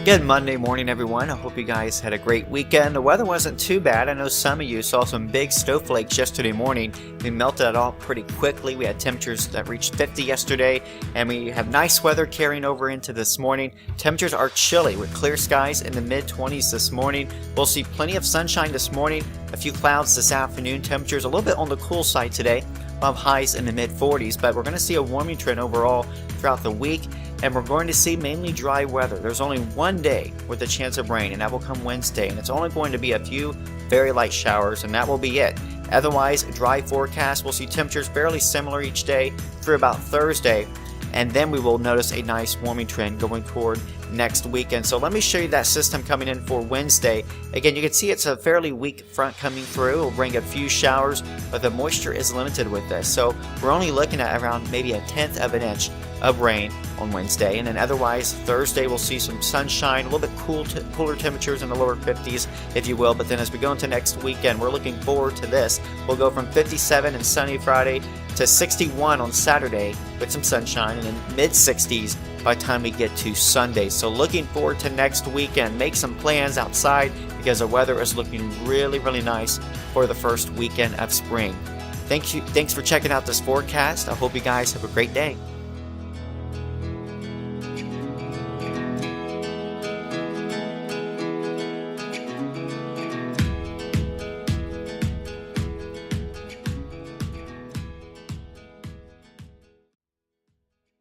Good Monday morning, everyone. I hope you guys had a great weekend. The weather wasn't too bad. I know some of you saw some big snowflakes yesterday morning. We melted it off pretty quickly. We had temperatures that reached 50 yesterday, and we have nice weather carrying over into this morning. Temperatures are chilly with clear skies in the mid-20s this morning. We'll see plenty of sunshine this morning, a few clouds this afternoon. Temperatures a little bit on the cool side today. We'll have highs in the mid-40s, but we're going to see a warming trend overall throughout the week. And we're going to see mainly dry weather. There's only one day with a chance of rain, and that will come Wednesday. And it's only going to be a few very light showers, and that will be it. Otherwise, dry forecast. We'll see temperatures fairly similar each day through about Thursday. And then we will notice a nice warming trend going toward next weekend. So let me show you that system coming in for Wednesday. Again, you can see it's a fairly weak front coming through. It will bring a few showers, but the moisture is limited with this. So we're only looking at around maybe 1/10 of an inch of rain on Wednesday. And then otherwise, Thursday we'll see some sunshine, a little bit cooler temperatures in the lower 50s, if you will. But then as we go into next weekend, we're looking forward to this. We'll go from 57 and sunny Friday to 61 on Saturday with some sunshine, and then mid-60s by the time we get to Sunday. So looking forward to next weekend. Make some plans outside because the weather is looking really, really nice for the first weekend of spring. Thanks for checking out this forecast. I hope you guys have a great day.